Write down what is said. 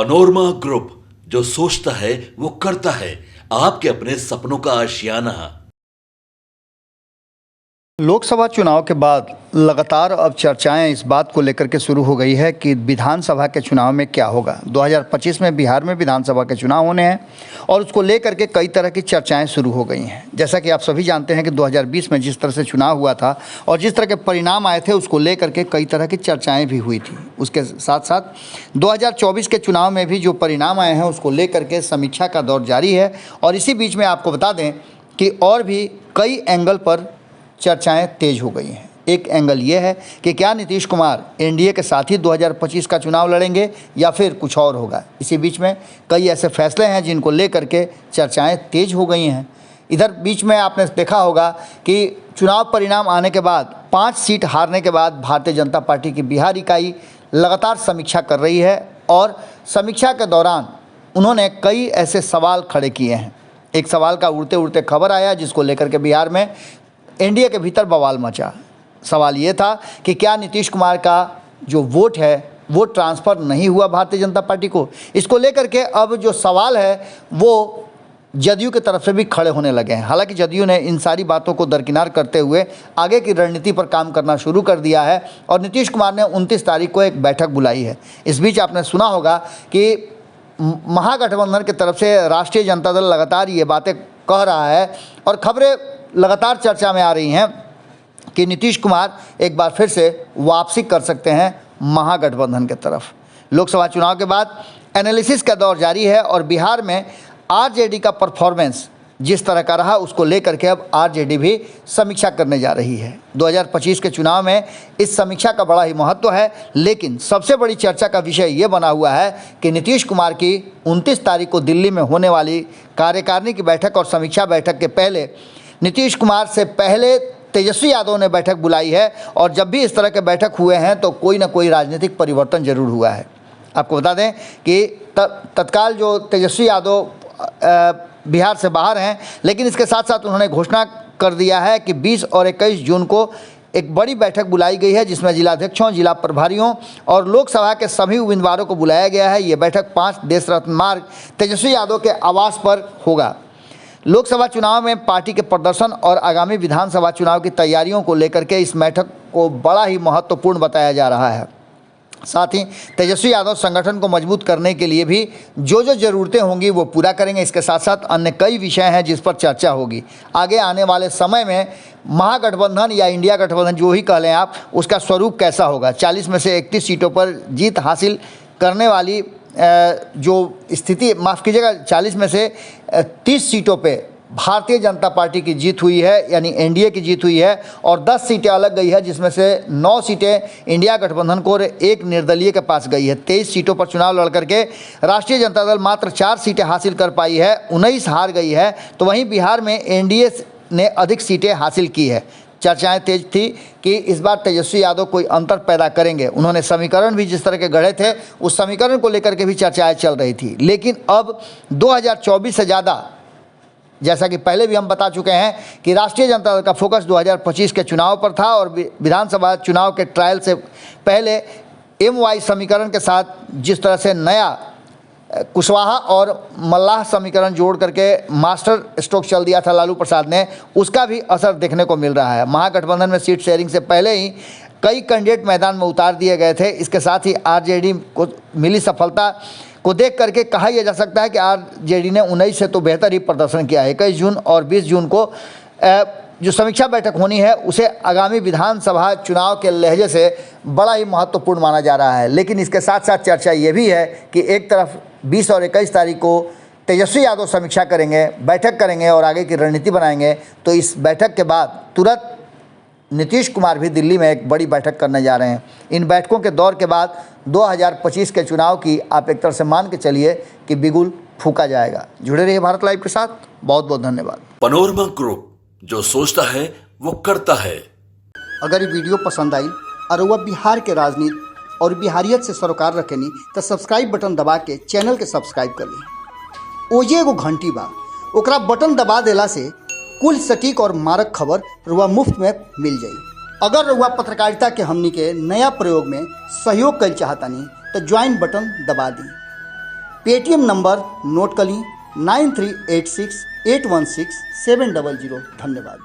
Panorama group, जो सोचता है वो करता है। आपके अपने सपनों का आशियाना। लोकसभा चुनाव के बाद लगातार अब चर्चाएं इस बात को लेकर के शुरू हो गई है कि विधानसभा के चुनाव में क्या होगा। 2025 में बिहार में विधानसभा के चुनाव होने हैं और उसको लेकर के कई तरह की चर्चाएं शुरू हो गई हैं। जैसा कि आप सभी जानते हैं कि 2020 में जिस तरह से चुनाव हुआ था और जिस तरह के परिणाम आए थे उसको लेकर के कई तरह की चर्चाएँ भी हुई थी। उसके साथ साथ 2024 के चुनाव में भी जो परिणाम आए हैं उसको लेकर के समीक्षा का दौर जारी है। और इसी बीच में आपको बता दें कि और भी कई एंगल पर चर्चाएं तेज हो गई हैं। एक एंगल ये है कि क्या नीतीश कुमार एनडीए के साथ ही 2025 का चुनाव लड़ेंगे या फिर कुछ और होगा। इसी बीच में कई ऐसे फैसले हैं जिनको लेकर के चर्चाएं तेज हो गई हैं। इधर बीच में आपने देखा होगा कि चुनाव परिणाम आने के बाद 5 सीट हारने के बाद भारतीय जनता पार्टी की बिहार इकाई लगातार समीक्षा कर रही है और समीक्षा के दौरान उन्होंने कई ऐसे सवाल खड़े किए हैं। एक सवाल का उड़ते उड़ते खबर आया जिसको लेकर के बिहार में एनडीए के भीतर बवाल मचा। सवाल ये था कि क्या नीतीश कुमार का जो वोट है वो ट्रांसफ़र नहीं हुआ भारतीय जनता पार्टी को। इसको लेकर के अब जो सवाल है वो जदयू की तरफ से भी खड़े होने लगे हैं। हालांकि जदयू ने इन सारी बातों को दरकिनार करते हुए आगे की रणनीति पर काम करना शुरू कर दिया है और नीतीश कुमार ने 29 तारीख को एक बैठक बुलाई है। इस बीच आपने सुना होगा कि महागठबंधन की तरफ से राष्ट्रीय जनता दल लगातार ये बातें कह रहा है और खबरें लगातार चर्चा में आ रही हैं कि नीतीश कुमार एक बार फिर से वापसी कर सकते हैं महागठबंधन की तरफ। लोकसभा चुनाव के बाद एनालिसिस का दौर जारी है और बिहार में आरजेडी का परफॉर्मेंस जिस तरह का रहा उसको लेकर के अब आरजेडी भी समीक्षा करने जा रही है। 2025 के चुनाव में इस समीक्षा का बड़ा ही महत्व है, लेकिन सबसे बड़ी चर्चा का विषय ये बना हुआ है कि नीतीश कुमार की 29 तारीख को दिल्ली में होने वाली कार्यकारिणी की बैठक और समीक्षा बैठक के पहले नीतीश कुमार से पहले तेजस्वी यादव ने बैठक बुलाई है और जब भी इस तरह के बैठक हुए हैं तो कोई ना कोई राजनीतिक परिवर्तन जरूर हुआ है। आपको बता दें कि तत्काल जो तेजस्वी यादव बिहार से बाहर हैं, लेकिन इसके साथ साथ उन्होंने घोषणा कर दिया है कि 20 और 21 जून को एक बड़ी बैठक बुलाई गई है जिसमें जिलाध्यक्षों, जिला प्रभारियों और लोकसभा के सभी उम्मीदवारों को बुलाया गया है। ये बैठक 5 देश रत्न मार्ग तेजस्वी यादव के आवास पर होगा। लोकसभा चुनाव में पार्टी के प्रदर्शन और आगामी विधानसभा चुनाव की तैयारियों को लेकर के इस बैठक को बड़ा ही महत्वपूर्ण बताया जा रहा है। साथ ही तेजस्वी यादव संगठन को मजबूत करने के लिए भी जो जो ज़रूरतें होंगी वो पूरा करेंगे। इसके साथ साथ अन्य कई विषय हैं जिस पर चर्चा होगी। आगे आने वाले समय में महागठबंधन या इंडिया गठबंधन जो ही कह लें आप, उसका स्वरूप कैसा होगा। 40 में से 31 सीटों पर जीत हासिल करने वाली जो स्थिति, माफ़ कीजिएगा, 40 में से 30 सीटों पे भारतीय जनता पार्टी की जीत हुई है, यानी एनडीए की जीत हुई है और 10 सीटें अलग गई है जिसमें से 9 सीटें इंडिया गठबंधन को और 1 निर्दलीय के पास गई है। 23 सीटों पर चुनाव लड़ करके राष्ट्रीय जनता दल मात्र 4 सीटें हासिल कर पाई है, 19 हार गई है। तो वहीं बिहार में एनडीए ने अधिक सीटें हासिल की है। चर्चाएं तेज थी कि इस बार तेजस्वी यादव कोई अंतर पैदा करेंगे। उन्होंने समीकरण भी जिस तरह के गढ़े थे उस समीकरण को लेकर के भी चर्चाएं चल रही थी। लेकिन अब 2024 से ज़्यादा, जैसा कि पहले भी हम बता चुके हैं कि राष्ट्रीय जनता दल का फोकस 2025 के चुनाव पर था और विधानसभा चुनाव के ट्रायल से पहले MY समीकरण के साथ जिस तरह से नया कुशवाहा और मल्लाह समीकरण जोड़ करके मास्टर स्ट्रोक चल दिया था लालू प्रसाद ने, उसका भी असर देखने को मिल रहा है। महागठबंधन में सीट शेयरिंग से पहले ही कई कैंडिडेट मैदान में उतार दिए गए थे। इसके साथ ही आरजेडी को मिली सफलता को देख करके कहा यह जा सकता है कि आरजेडी ने 19 से तो बेहतर ही प्रदर्शन किया है। 21 जून और 20 जून को जो समीक्षा बैठक होनी है उसे आगामी विधानसभा चुनाव के लहजे से बड़ा ही महत्वपूर्ण माना जा रहा है। लेकिन इसके साथ साथ चर्चा ये भी है कि एक तरफ 20 और 21 तारीख को तेजस्वी यादव समीक्षा करेंगे, बैठक करेंगे और आगे की रणनीति बनाएंगे। तो इस बैठक के बाद तुरंत नीतीश कुमार भी दिल्ली में एक बड़ी बैठक करने जा रहे हैं। इन बैठकों के दौर के बाद 2025 के चुनाव की आप एक तरह से मान के चलिए कि बिगुल फूका जाएगा। जुड़े रहिए भारत लाइव के साथ। बहुत बहुत धन्यवाद। पनोरमा ग्रुप, जो सोचता है वो करता है। अगर ये वीडियो पसंद आई और वह बिहार के राजनीति और बिहारियत से सरोकार रखेनी तो सब्सक्राइब बटन दबा के चैनल के सब्सक्राइब कर ली। ओजे एगो घंटी बा, ओकरा बटन दबा देला से कुल सटीक और मारक खबर रुआ मुफ्त में मिल जाई। अगर रुआ पत्रकारिता के हमनी के नया प्रयोग में सहयोग कर चाहतानी तो ज्वाइन बटन दबा दी। पेटीएम नंबर नोट कर लीं 9386816700। धन्यवाद।